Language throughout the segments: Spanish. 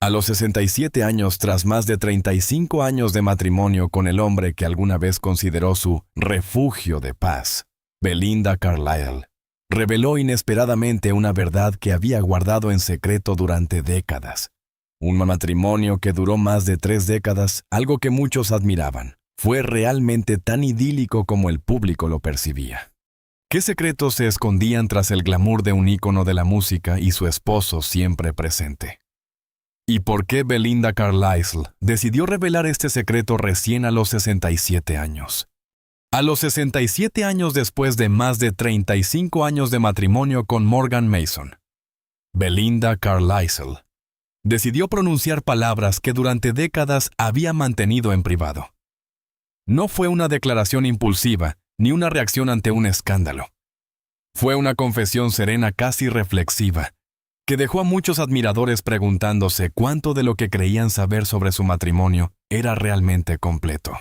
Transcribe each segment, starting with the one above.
A los 67 años, tras más de 35 años de matrimonio con el hombre que alguna vez consideró su refugio de paz, Belinda Carlisle reveló inesperadamente una verdad que había guardado en secreto durante décadas. Un matrimonio que duró más de 3 décadas, algo que muchos admiraban, fue realmente tan idílico como el público lo percibía. ¿Qué secretos se escondían tras el glamour de un ícono de la música y su esposo siempre presente? ¿Y por qué Belinda Carlisle decidió revelar este secreto recién a los 67 años? A los 67 años después de más de 35 años de matrimonio con Morgan Mason, Belinda Carlisle decidió pronunciar palabras que durante décadas había mantenido en privado. No fue una declaración impulsiva ni una reacción ante un escándalo. Fue una confesión serena, casi reflexiva, que dejó a muchos admiradores preguntándose cuánto de lo que creían saber sobre su matrimonio era realmente completo.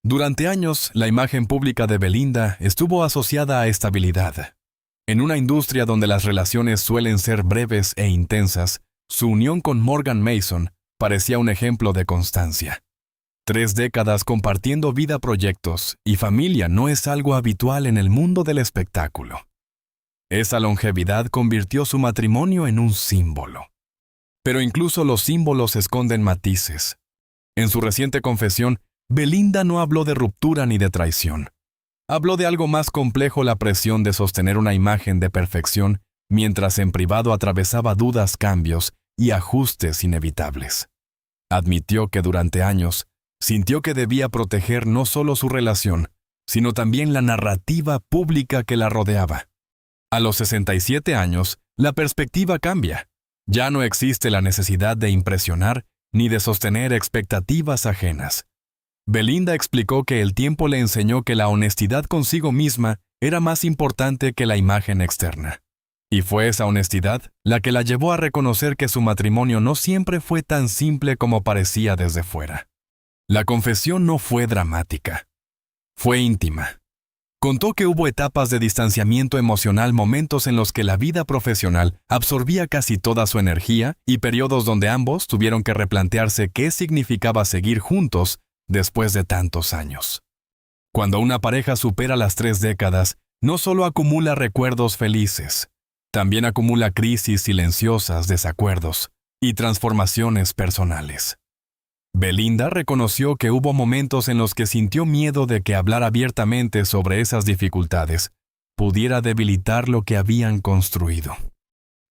Durante años, la imagen pública de Belinda estuvo asociada a estabilidad. En una industria donde las relaciones suelen ser breves e intensas, su unión con Morgan Mason parecía un ejemplo de constancia. 3 décadas compartiendo vida, proyectos y familia no es algo habitual en el mundo del espectáculo. Esa longevidad convirtió su matrimonio en un símbolo. Pero incluso los símbolos esconden matices. En su reciente confesión, Belinda no habló de ruptura ni de traición. Habló de algo más complejo: la presión de sostener una imagen de perfección, mientras en privado atravesaba dudas, cambios y ajustes inevitables. Admitió que durante años sintió que debía proteger no solo su relación, sino también la narrativa pública que la rodeaba. A los 67 años, la perspectiva cambia. Ya no existe la necesidad de impresionar ni de sostener expectativas ajenas. Belinda explicó que el tiempo le enseñó que la honestidad consigo misma era más importante que la imagen externa. Y fue esa honestidad la que la llevó a reconocer que su matrimonio no siempre fue tan simple como parecía desde fuera. La confesión no fue dramática. Fue íntima. Contó que hubo etapas de distanciamiento emocional, momentos en los que la vida profesional absorbía casi toda su energía y periodos donde ambos tuvieron que replantearse qué significaba seguir juntos después de tantos años. Cuando una pareja supera las 3 décadas, no solo acumula recuerdos felices, también acumula crisis silenciosas, desacuerdos y transformaciones personales. Belinda reconoció que hubo momentos en los que sintió miedo de que hablar abiertamente sobre esas dificultades pudiera debilitar lo que habían construido.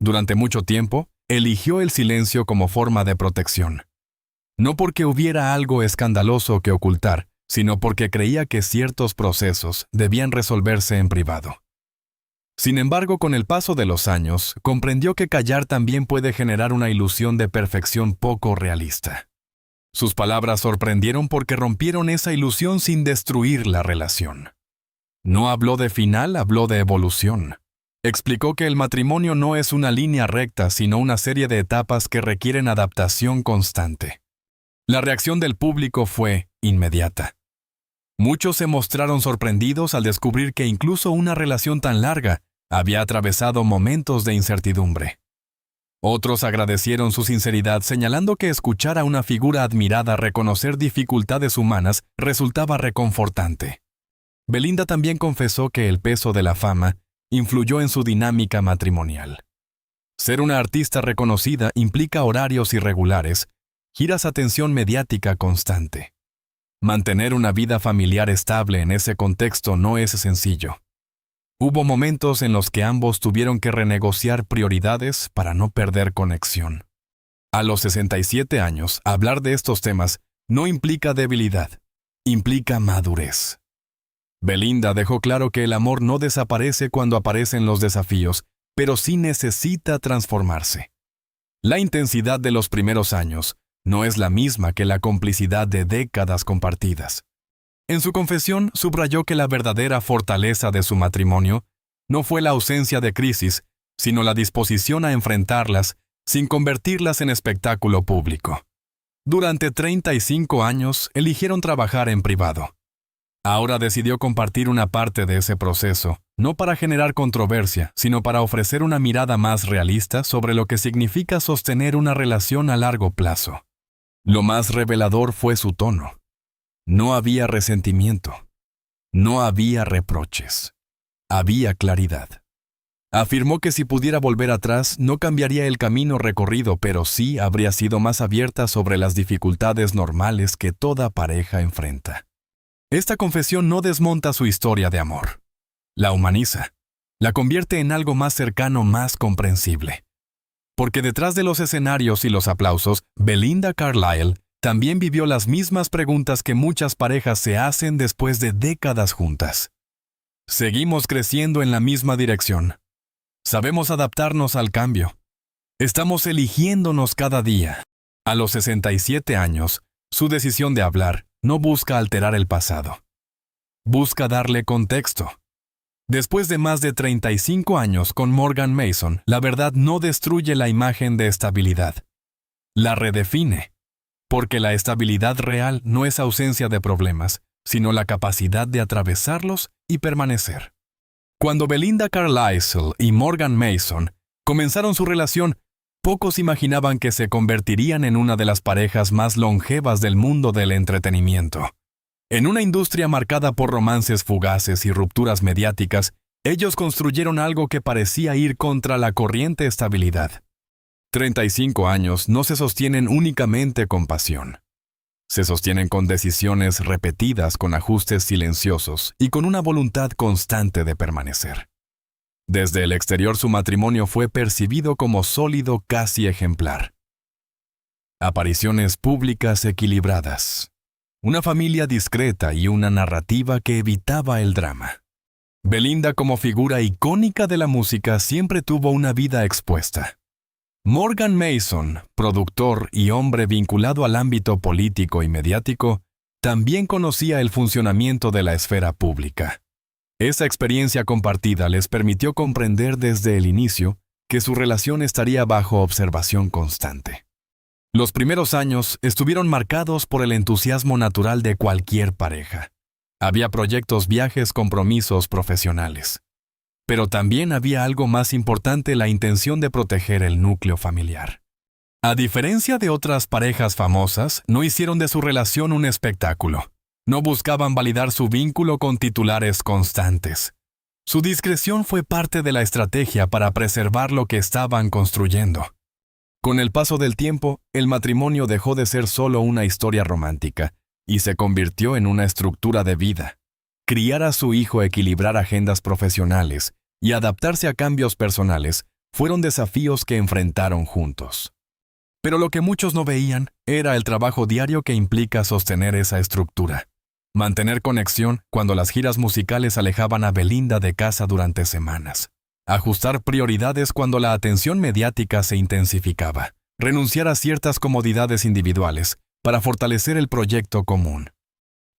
Durante mucho tiempo, eligió el silencio como forma de protección. No porque hubiera algo escandaloso que ocultar, sino porque creía que ciertos procesos debían resolverse en privado. Sin embargo, con el paso de los años, comprendió que callar también puede generar una ilusión de perfección poco realista. Sus palabras sorprendieron porque rompieron esa ilusión sin destruir la relación. No habló de final, habló de evolución. Explicó que el matrimonio no es una línea recta, sino una serie de etapas que requieren adaptación constante. La reacción del público fue inmediata. Muchos se mostraron sorprendidos al descubrir que incluso una relación tan larga había atravesado momentos de incertidumbre. Otros agradecieron su sinceridad, señalando que escuchar a una figura admirada reconocer dificultades humanas resultaba reconfortante. Belinda también confesó que el peso de la fama influyó en su dinámica matrimonial. Ser una artista reconocida implica horarios irregulares, giras, atención mediática constante. Mantener una vida familiar estable en ese contexto no es sencillo. Hubo momentos en los que ambos tuvieron que renegociar prioridades para no perder conexión. A los 67 años, hablar de estos temas no implica debilidad, implica madurez. Belinda dejó claro que el amor no desaparece cuando aparecen los desafíos, pero sí necesita transformarse. La intensidad de los primeros años no es la misma que la complicidad de décadas compartidas. En su confesión, subrayó que la verdadera fortaleza de su matrimonio no fue la ausencia de crisis, sino la disposición a enfrentarlas sin convertirlas en espectáculo público. Durante 35 años, eligieron trabajar en privado. Ahora decidió compartir una parte de ese proceso, no para generar controversia, sino para ofrecer una mirada más realista sobre lo que significa sostener una relación a largo plazo. Lo más revelador fue su tono. No había resentimiento. No había reproches. Había claridad. Afirmó que si pudiera volver atrás, no cambiaría el camino recorrido, pero sí habría sido más abierta sobre las dificultades normales que toda pareja enfrenta. Esta confesión no desmonta su historia de amor. La humaniza. La convierte en algo más cercano, más comprensible. Porque detrás de los escenarios y los aplausos, Belinda Carlisle también vivió las mismas preguntas que muchas parejas se hacen después de décadas juntas. Seguimos creciendo en la misma dirección. Sabemos adaptarnos al cambio. Estamos eligiéndonos cada día. A los 67 años, su decisión de hablar no busca alterar el pasado. Busca darle contexto. Después de más de 35 años con Morgan Mason, la verdad no destruye la imagen de estabilidad. La redefine. Porque la estabilidad real no es ausencia de problemas, sino la capacidad de atravesarlos y permanecer. Cuando Belinda Carlisle y Morgan Mason comenzaron su relación, pocos imaginaban que se convertirían en una de las parejas más longevas del mundo del entretenimiento. En una industria marcada por romances fugaces y rupturas mediáticas, ellos construyeron algo que parecía ir contra la corriente estabilidad. 35 años no se sostienen únicamente con pasión. Se sostienen con decisiones repetidas, con ajustes silenciosos y con una voluntad constante de permanecer. Desde el exterior su matrimonio fue percibido como sólido, casi ejemplar. Apariciones públicas equilibradas. Una familia discreta y una narrativa que evitaba el drama. Belinda, como figura icónica de la música, siempre tuvo una vida expuesta. Morgan Mason, productor y hombre vinculado al ámbito político y mediático, también conocía el funcionamiento de la esfera pública. Esa experiencia compartida les permitió comprender desde el inicio que su relación estaría bajo observación constante. Los primeros años estuvieron marcados por el entusiasmo natural de cualquier pareja. Había proyectos, viajes, compromisos profesionales. Pero también había algo más importante: la intención de proteger el núcleo familiar. A diferencia de otras parejas famosas, no hicieron de su relación un espectáculo. No buscaban validar su vínculo con titulares constantes. Su discreción fue parte de la estrategia para preservar lo que estaban construyendo. Con el paso del tiempo, el matrimonio dejó de ser solo una historia romántica y se convirtió en una estructura de vida. Criar a su hijo, equilibrar agendas profesionales y adaptarse a cambios personales fueron desafíos que enfrentaron juntos. Pero lo que muchos no veían era el trabajo diario que implica sostener esa estructura. Mantener conexión cuando las giras musicales alejaban a Belinda de casa durante semanas. Ajustar prioridades cuando la atención mediática se intensificaba. Renunciar a ciertas comodidades individuales para fortalecer el proyecto común.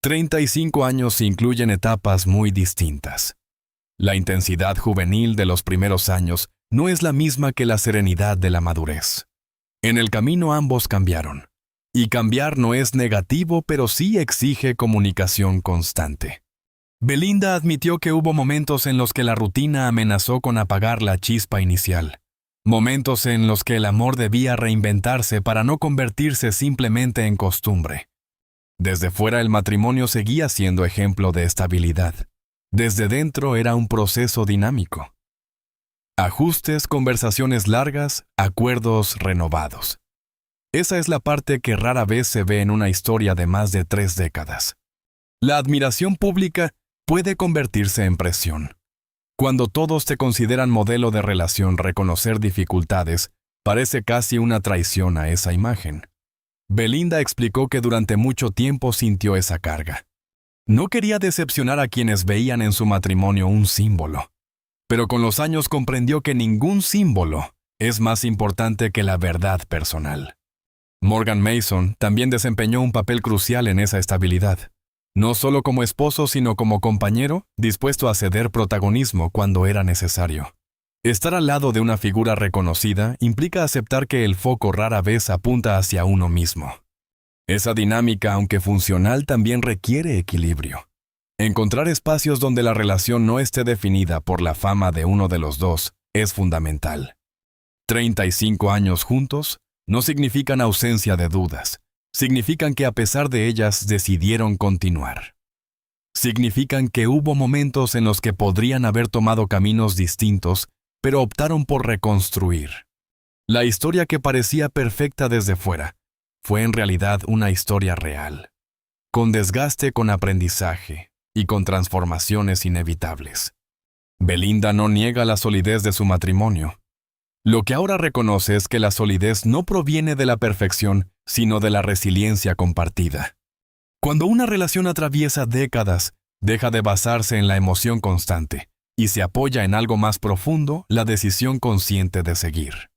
35 años incluyen etapas muy distintas. La intensidad juvenil de los primeros años no es la misma que la serenidad de la madurez. En el camino ambos cambiaron. Y cambiar no es negativo, pero sí exige comunicación constante. Belinda admitió que hubo momentos en los que la rutina amenazó con apagar la chispa inicial. Momentos en los que el amor debía reinventarse para no convertirse simplemente en costumbre. Desde fuera el matrimonio seguía siendo ejemplo de estabilidad. Desde dentro era un proceso dinámico. Ajustes, conversaciones largas, acuerdos renovados. Esa es la parte que rara vez se ve en una historia de más de 3 décadas. La admiración pública puede convertirse en presión. Cuando todos te consideran modelo de relación, reconocer dificultades parece casi una traición a esa imagen. Belinda explicó que durante mucho tiempo sintió esa carga. No quería decepcionar a quienes veían en su matrimonio un símbolo, pero con los años comprendió que ningún símbolo es más importante que la verdad personal. Morgan Mason también desempeñó un papel crucial en esa estabilidad, no solo como esposo sino como compañero, dispuesto a ceder protagonismo cuando era necesario. Estar al lado de una figura reconocida implica aceptar que el foco rara vez apunta hacia uno mismo. Esa dinámica, aunque funcional, también requiere equilibrio. Encontrar espacios donde la relación no esté definida por la fama de uno de los dos es fundamental. 35 años juntos no significan ausencia de dudas, significan que a pesar de ellas decidieron continuar. Significan que hubo momentos en los que podrían haber tomado caminos distintos, pero optaron por reconstruir. La historia que parecía perfecta desde fuera fue en realidad una historia real, con desgaste, con aprendizaje y con transformaciones inevitables. Belinda no niega la solidez de su matrimonio. Lo que ahora reconoce es que la solidez no proviene de la perfección, sino de la resiliencia compartida. Cuando una relación atraviesa décadas, deja de basarse en la emoción constante y se apoya en algo más profundo, la decisión consciente de seguir.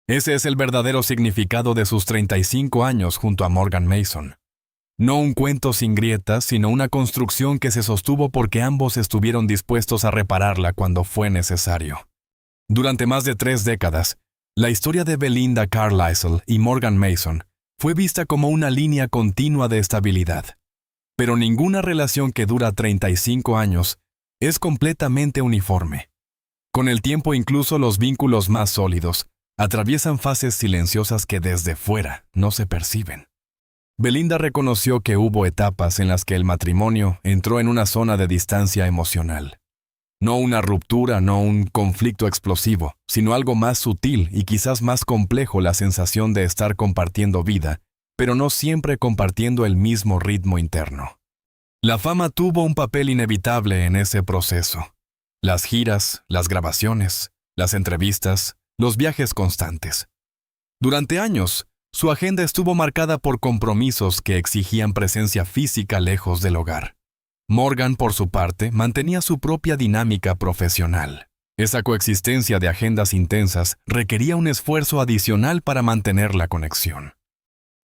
Ese es el verdadero significado de sus 35 años junto a Morgan Mason. No un cuento sin grietas, sino una construcción que se sostuvo porque ambos estuvieron dispuestos a repararla cuando fue necesario. Durante más de 3 décadas, la historia de Belinda Carlisle y Morgan Mason fue vista como una línea continua de estabilidad. Pero ninguna relación que dura 35 años es completamente uniforme. Con el tiempo, incluso los vínculos más sólidos atraviesan fases silenciosas que desde fuera no se perciben. Belinda reconoció que hubo etapas en las que el matrimonio entró en una zona de distancia emocional. No una ruptura, no un conflicto explosivo, sino algo más sutil y quizás más complejo, la sensación de estar compartiendo vida, pero no siempre compartiendo el mismo ritmo interno. La fama tuvo un papel inevitable en ese proceso. Las giras, las grabaciones, las entrevistas, los viajes constantes. Durante años, su agenda estuvo marcada por compromisos que exigían presencia física lejos del hogar. Morgan, por su parte, mantenía su propia dinámica profesional. Esa coexistencia de agendas intensas requería un esfuerzo adicional para mantener la conexión.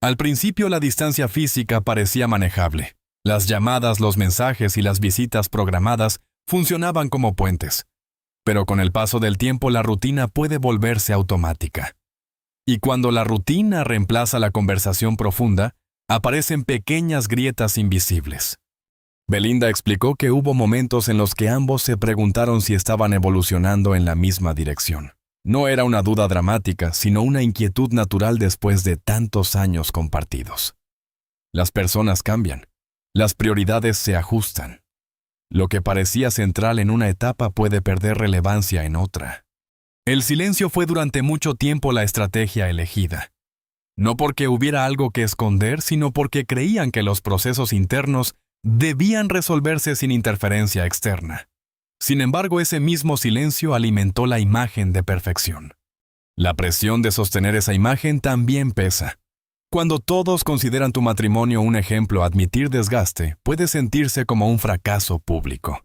Al principio, la distancia física parecía manejable. Las llamadas, los mensajes y las visitas programadas funcionaban como puentes. Pero con el paso del tiempo, la rutina puede volverse automática. Y cuando la rutina reemplaza la conversación profunda, aparecen pequeñas grietas invisibles. Belinda explicó que hubo momentos en los que ambos se preguntaron si estaban evolucionando en la misma dirección. No era una duda dramática, sino una inquietud natural después de tantos años compartidos. Las personas cambian, las prioridades se ajustan. Lo que parecía central en una etapa puede perder relevancia en otra. El silencio fue durante mucho tiempo la estrategia elegida. No porque hubiera algo que esconder, sino porque creían que los procesos internos debían resolverse sin interferencia externa. Sin embargo, ese mismo silencio alimentó la imagen de perfección. La presión de sostener esa imagen también pesa. Cuando todos consideran tu matrimonio un ejemplo, admitir desgaste puede sentirse como un fracaso público.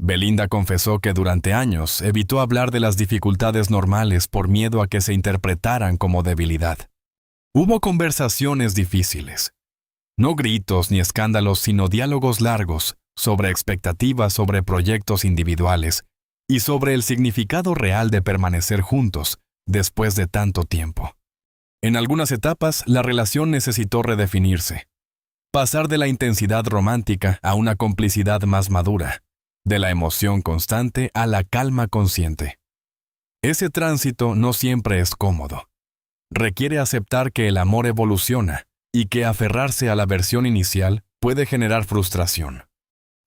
Belinda confesó que durante años evitó hablar de las dificultades normales por miedo a que se interpretaran como debilidad. Hubo conversaciones difíciles. No gritos ni escándalos, sino diálogos largos sobre expectativas, sobre proyectos individuales y sobre el significado real de permanecer juntos después de tanto tiempo. En algunas etapas, la relación necesitó redefinirse. Pasar de la intensidad romántica a una complicidad más madura. De la emoción constante a la calma consciente. Ese tránsito no siempre es cómodo. Requiere aceptar que el amor evoluciona y que aferrarse a la versión inicial puede generar frustración.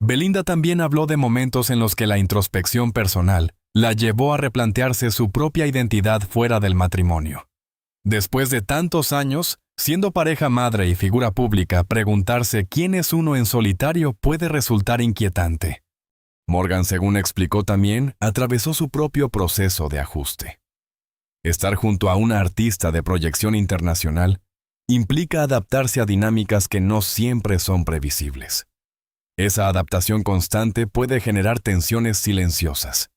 Belinda también habló de momentos en los que la introspección personal la llevó a replantearse su propia identidad fuera del matrimonio. Después de tantos años, siendo pareja, madre y figura pública, preguntarse quién es uno en solitario puede resultar inquietante. Morgan, según explicó también, atravesó su propio proceso de ajuste. Estar junto a una artista de proyección internacional implica adaptarse a dinámicas que no siempre son previsibles. Esa adaptación constante puede generar tensiones silenciosas.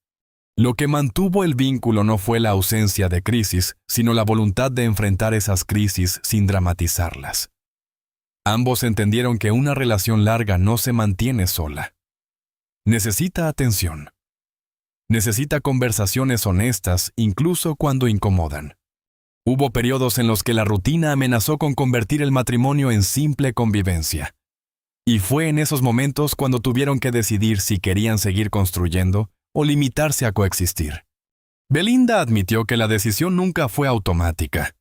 Lo que mantuvo el vínculo no fue la ausencia de crisis, sino la voluntad de enfrentar esas crisis sin dramatizarlas. Ambos entendieron que una relación larga no se mantiene sola. Necesita atención. Necesita conversaciones honestas, incluso cuando incomodan. Hubo periodos en los que la rutina amenazó con convertir el matrimonio en simple convivencia. Y fue en esos momentos cuando tuvieron que decidir si querían seguir construyendo o limitarse a coexistir. Belinda admitió que la decisión nunca fue automática.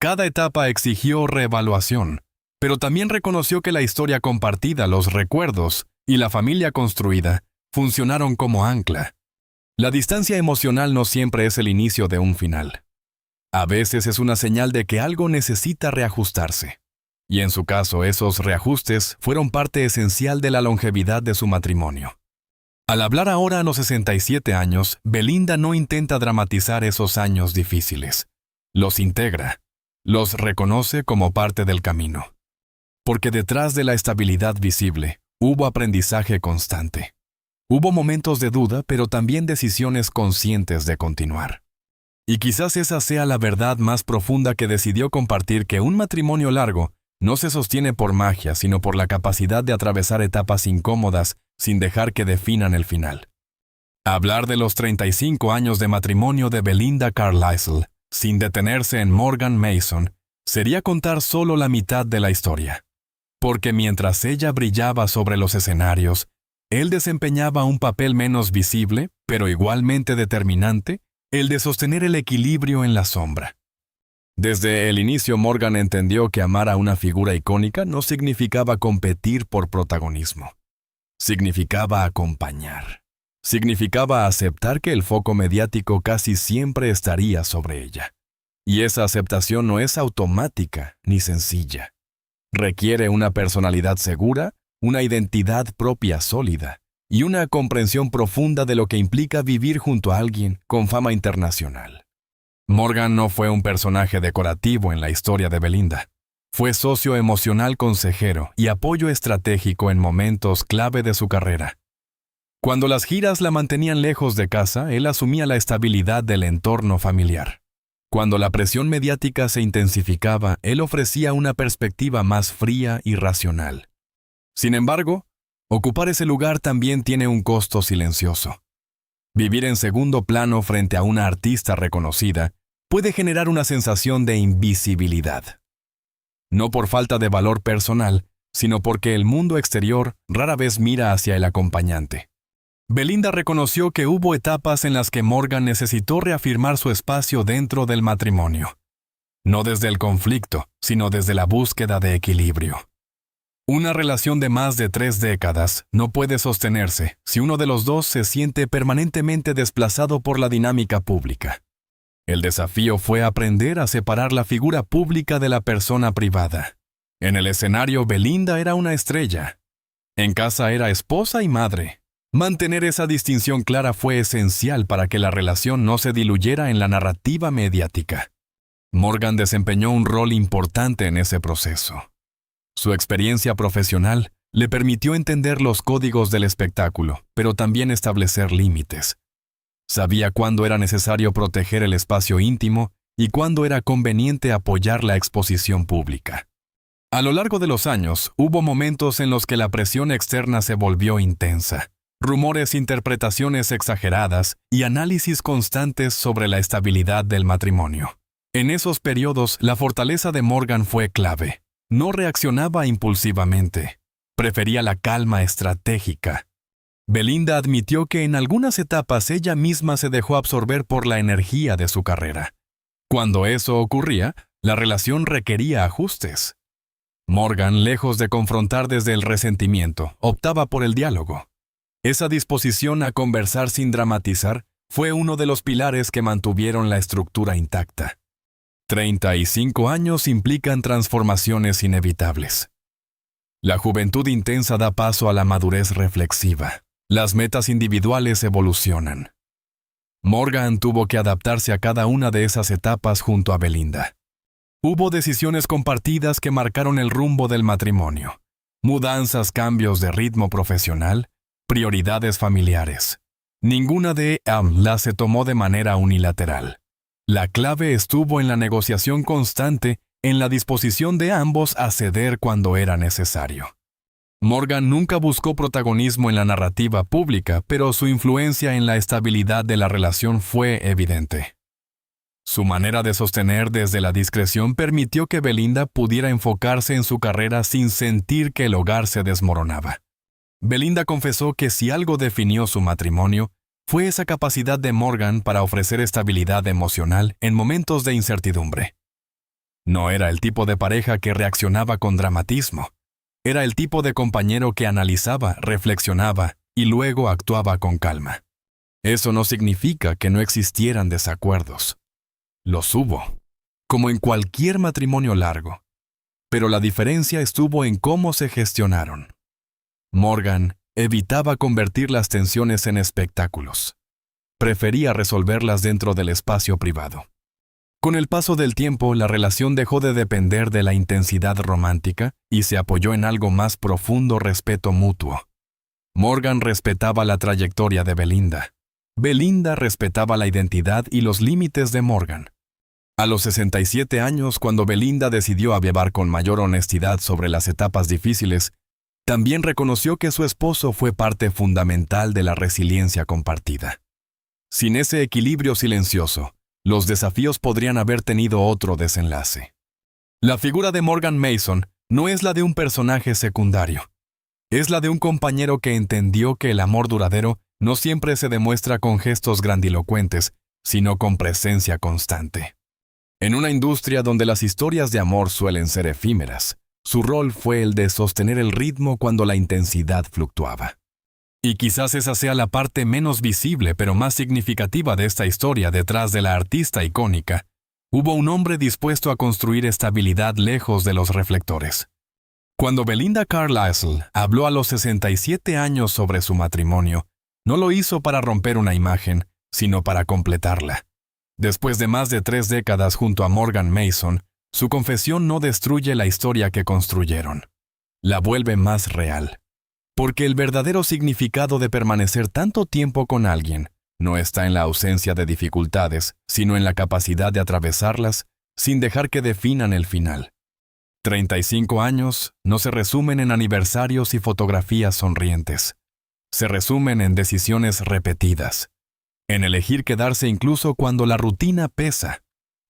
Cada etapa exigió reevaluación, pero también reconoció que la historia compartida, los recuerdos y la familia construida funcionaron como ancla. La distancia emocional no siempre es el inicio de un final. A veces es una señal de que algo necesita reajustarse. Y en su caso, esos reajustes fueron parte esencial de la longevidad de su matrimonio. Al hablar ahora a los 67 años, Belinda no intenta dramatizar esos años difíciles. Los integra, los reconoce como parte del camino. Porque detrás de la estabilidad visible, hubo aprendizaje constante. Hubo momentos de duda, pero también decisiones conscientes de continuar. Y quizás esa sea la verdad más profunda que decidió compartir, que un matrimonio largo no se sostiene por magia, sino por la capacidad de atravesar etapas incómodas sin dejar que definan el final. Hablar de los 35 años de matrimonio de Belinda Carlisle, sin detenerse en Morgan Mason, sería contar solo la mitad de la historia. Porque mientras ella brillaba sobre los escenarios, él desempeñaba un papel menos visible, pero igualmente determinante, el de sostener el equilibrio en la sombra. Desde el inicio, Morgan entendió que amar a una figura icónica no significaba competir por protagonismo. Significaba acompañar. Significaba aceptar que el foco mediático casi siempre estaría sobre ella. Y esa aceptación no es automática ni sencilla. Requiere una personalidad segura, una identidad propia sólida y una comprensión profunda de lo que implica vivir junto a alguien con fama internacional. Morgan no fue un personaje decorativo en la historia de Belinda. Fue socio emocional, consejero y apoyo estratégico en momentos clave de su carrera. Cuando las giras la mantenían lejos de casa, él asumía la estabilidad del entorno familiar. Cuando la presión mediática se intensificaba, él ofrecía una perspectiva más fría y racional. Sin embargo, ocupar ese lugar también tiene un costo silencioso. Vivir en segundo plano frente a una artista reconocida puede generar una sensación de invisibilidad. No por falta de valor personal, sino porque el mundo exterior rara vez mira hacia el acompañante. Belinda reconoció que hubo etapas en las que Morgan necesitó reafirmar su espacio dentro del matrimonio. No desde el conflicto, sino desde la búsqueda de equilibrio. Una relación de más de 3 décadas no puede sostenerse si uno de los dos se siente permanentemente desplazado por la dinámica pública. El desafío fue aprender a separar la figura pública de la persona privada. En el escenario, Belinda era una estrella. En casa era esposa y madre. Mantener esa distinción clara fue esencial para que la relación no se diluyera en la narrativa mediática. Morgan desempeñó un rol importante en ese proceso. Su experiencia profesional le permitió entender los códigos del espectáculo, pero también establecer límites. Sabía cuándo era necesario proteger el espacio íntimo y cuándo era conveniente apoyar la exposición pública. A lo largo de los años, hubo momentos en los que la presión externa se volvió intensa. Rumores, interpretaciones exageradas y análisis constantes sobre la estabilidad del matrimonio. En esos periodos, la fortaleza de Morgan fue clave. No reaccionaba impulsivamente. Prefería la calma estratégica. Belinda admitió que en algunas etapas ella misma se dejó absorber por la energía de su carrera. Cuando eso ocurría, la relación requería ajustes. Morgan, lejos de confrontar desde el resentimiento, optaba por el diálogo. Esa disposición a conversar sin dramatizar fue uno de los pilares que mantuvieron la estructura intacta. 35 años implican transformaciones inevitables. La juventud intensa da paso a la madurez reflexiva. Las metas individuales evolucionan. Morgan tuvo que adaptarse a cada una de esas etapas junto a Belinda. Hubo decisiones compartidas que marcaron el rumbo del matrimonio. Mudanzas, cambios de ritmo profesional, prioridades familiares. Ninguna de las se tomó de manera unilateral. La clave estuvo en la negociación constante, en la disposición de ambos a ceder cuando era necesario. Morgan nunca buscó protagonismo en la narrativa pública, pero su influencia en la estabilidad de la relación fue evidente. Su manera de sostener desde la discreción permitió que Belinda pudiera enfocarse en su carrera sin sentir que el hogar se desmoronaba. Belinda confesó que si algo definió su matrimonio, fue esa capacidad de Morgan para ofrecer estabilidad emocional en momentos de incertidumbre. No era el tipo de pareja que reaccionaba con dramatismo. Era el tipo de compañero que analizaba, reflexionaba y luego actuaba con calma. Eso no significa que no existieran desacuerdos. Los hubo, como en cualquier matrimonio largo. Pero la diferencia estuvo en cómo se gestionaron. Morgan evitaba convertir las tensiones en espectáculos. Prefería resolverlas dentro del espacio privado. Con el paso del tiempo, la relación dejó de depender de la intensidad romántica y se apoyó en algo más profundo: respeto mutuo. Morgan respetaba la trayectoria de Belinda. Belinda respetaba la identidad y los límites de Morgan. A los 67 años, cuando Belinda decidió hablar con mayor honestidad sobre las etapas difíciles, también reconoció que su esposo fue parte fundamental de la resiliencia compartida. Sin ese equilibrio silencioso, los desafíos podrían haber tenido otro desenlace. La figura de Morgan Mason no es la de un personaje secundario. Es la de un compañero que entendió que el amor duradero no siempre se demuestra con gestos grandilocuentes, sino con presencia constante. En una industria donde las historias de amor suelen ser efímeras, su rol fue el de sostener el ritmo cuando la intensidad fluctuaba. Y quizás esa sea la parte menos visible pero más significativa de esta historia. Detrás de la artista icónica, hubo un hombre dispuesto a construir estabilidad lejos de los reflectores. Cuando Belinda Carlisle habló a los 67 años sobre su matrimonio, no lo hizo para romper una imagen, sino para completarla. Después de más de 3 décadas junto a Morgan Mason, su confesión no destruye la historia que construyeron. La vuelve más real. Porque el verdadero significado de permanecer tanto tiempo con alguien no está en la ausencia de dificultades, sino en la capacidad de atravesarlas sin dejar que definan el final. 35 años no se resumen en aniversarios y fotografías sonrientes. Se resumen en decisiones repetidas. En elegir quedarse incluso cuando la rutina pesa,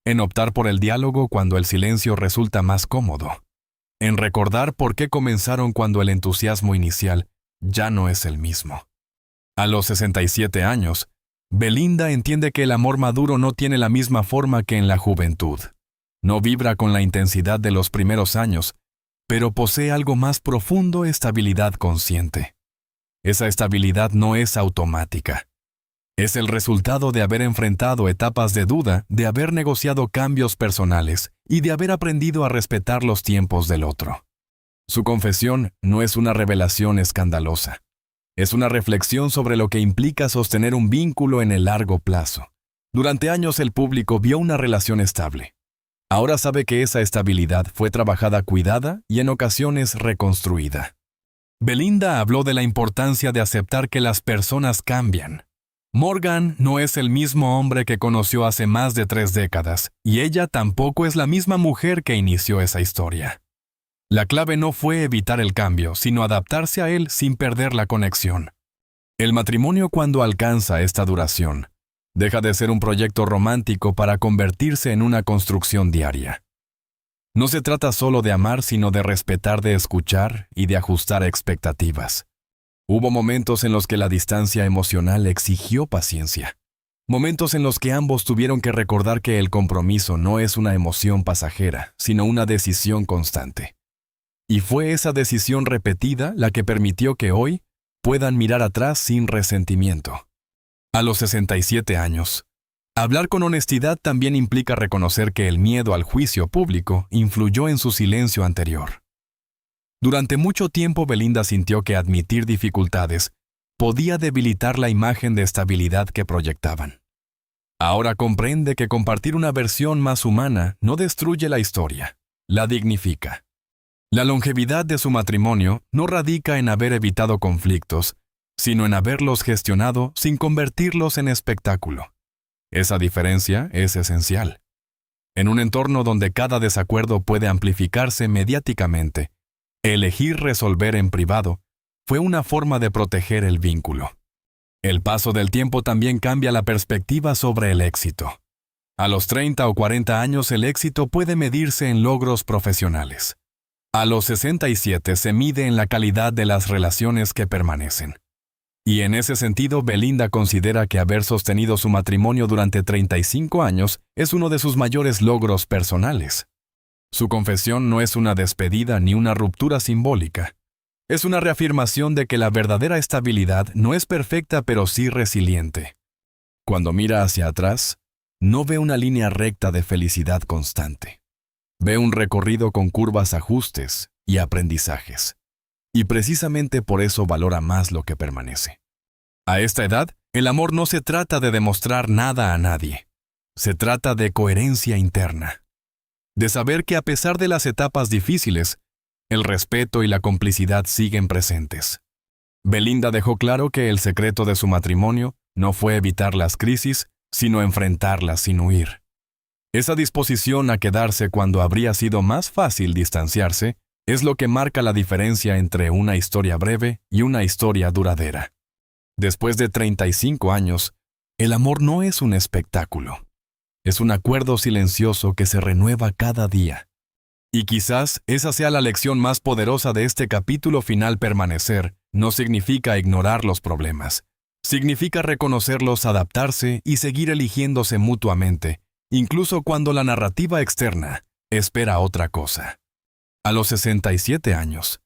en optar por el diálogo cuando el silencio resulta más cómodo, en recordar por qué comenzaron cuando el entusiasmo inicial ya no es el mismo. A los 67 años, Belinda entiende que el amor maduro no tiene la misma forma que en la juventud. No vibra con la intensidad de los primeros años, pero posee algo más profundo: estabilidad consciente. Esa estabilidad no es automática. Es el resultado de haber enfrentado etapas de duda, de haber negociado cambios personales y de haber aprendido a respetar los tiempos del otro. Su confesión no es una revelación escandalosa. Es una reflexión sobre lo que implica sostener un vínculo en el largo plazo. Durante años el público vio una relación estable. Ahora sabe que esa estabilidad fue trabajada, cuidada y en ocasiones reconstruida. Belinda habló de la importancia de aceptar que las personas cambian. Morgan no es el mismo hombre que conoció hace más de 3 décadas, y ella tampoco es la misma mujer que inició esa historia. La clave no fue evitar el cambio, sino adaptarse a él sin perder la conexión. El matrimonio, cuando alcanza esta duración, deja de ser un proyecto romántico para convertirse en una construcción diaria. No se trata solo de amar, sino de respetar, de escuchar y de ajustar expectativas. Hubo momentos en los que la distancia emocional exigió paciencia. Momentos en los que ambos tuvieron que recordar que el compromiso no es una emoción pasajera, sino una decisión constante. Y fue esa decisión repetida la que permitió que hoy puedan mirar atrás sin resentimiento. A los 67 años, hablar con honestidad también implica reconocer que el miedo al juicio público influyó en su silencio anterior. Durante mucho tiempo Belinda sintió que admitir dificultades podía debilitar la imagen de estabilidad que proyectaban. Ahora comprende que compartir una versión más humana no destruye la historia, la dignifica. La longevidad de su matrimonio no radica en haber evitado conflictos, sino en haberlos gestionado sin convertirlos en espectáculo. Esa diferencia es esencial. En un entorno donde cada desacuerdo puede amplificarse mediáticamente, elegir resolver en privado fue una forma de proteger el vínculo. El paso del tiempo también cambia la perspectiva sobre el éxito. A los 30 o 40 años el éxito puede medirse en logros profesionales. A los 67 se mide en la calidad de las relaciones que permanecen. Y en ese sentido, Belinda considera que haber sostenido su matrimonio durante 35 años es uno de sus mayores logros personales. Su confesión no es una despedida ni una ruptura simbólica. Es una reafirmación de que la verdadera estabilidad no es perfecta pero sí resiliente. Cuando mira hacia atrás, no ve una línea recta de felicidad constante. Ve un recorrido con curvas, ajustes y aprendizajes. Y precisamente por eso valora más lo que permanece. A esta edad, el amor no se trata de demostrar nada a nadie. Se trata de coherencia interna. De saber que a pesar de las etapas difíciles, el respeto y la complicidad siguen presentes. Belinda dejó claro que el secreto de su matrimonio no fue evitar las crisis, sino enfrentarlas sin huir. Esa disposición a quedarse cuando habría sido más fácil distanciarse es lo que marca la diferencia entre una historia breve y una historia duradera. Después de 35 años, el amor no es un espectáculo. Es un acuerdo silencioso que se renueva cada día. Y quizás esa sea la lección más poderosa de este capítulo final: permanecer no significa ignorar los problemas. Significa reconocerlos, adaptarse y seguir eligiéndose mutuamente, incluso cuando la narrativa externa espera otra cosa. A los 67 años,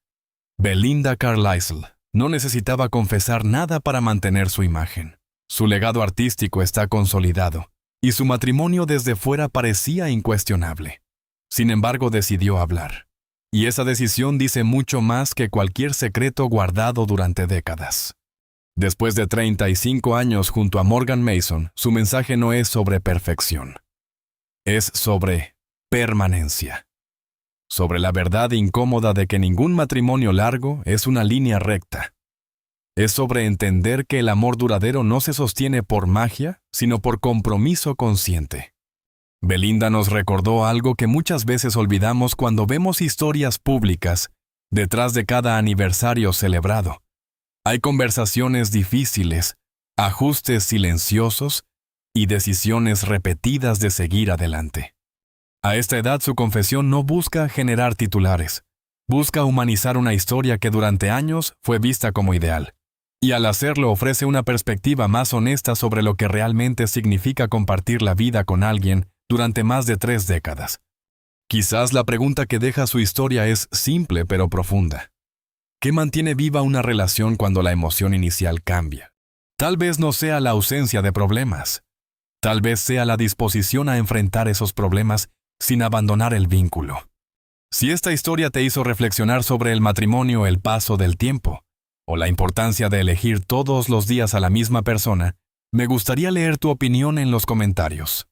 Belinda Carlisle no necesitaba confesar nada para mantener su imagen. Su legado artístico está consolidado, y su matrimonio desde fuera parecía incuestionable. Sin embargo, decidió hablar. Y esa decisión dice mucho más que cualquier secreto guardado durante décadas. Después de 35 años junto a Morgan Mason, su mensaje no es sobre perfección. Es sobre permanencia. Sobre la verdad incómoda de que ningún matrimonio largo es una línea recta. Es sobre entender que el amor duradero no se sostiene por magia, sino por compromiso consciente. Belinda nos recordó algo que muchas veces olvidamos cuando vemos historias públicas detrás de cada aniversario celebrado. Hay conversaciones difíciles, ajustes silenciosos y decisiones repetidas de seguir adelante. A esta edad su confesión no busca generar titulares, busca humanizar una historia que durante años fue vista como ideal. Y al hacerlo ofrece una perspectiva más honesta sobre lo que realmente significa compartir la vida con alguien durante más de 3 décadas. Quizás la pregunta que deja su historia es simple pero profunda. ¿Qué mantiene viva una relación cuando la emoción inicial cambia? Tal vez no sea la ausencia de problemas. Tal vez sea la disposición a enfrentar esos problemas sin abandonar el vínculo. Si esta historia te hizo reflexionar sobre el matrimonio, el paso del tiempo, o la importancia de elegir todos los días a la misma persona, me gustaría leer tu opinión en los comentarios.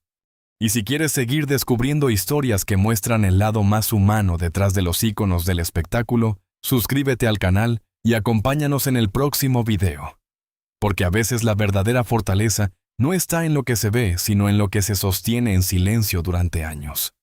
Y si quieres seguir descubriendo historias que muestran el lado más humano detrás de los íconos del espectáculo, suscríbete al canal y acompáñanos en el próximo video. Porque a veces la verdadera fortaleza no está en lo que se ve, sino en lo que se sostiene en silencio durante años.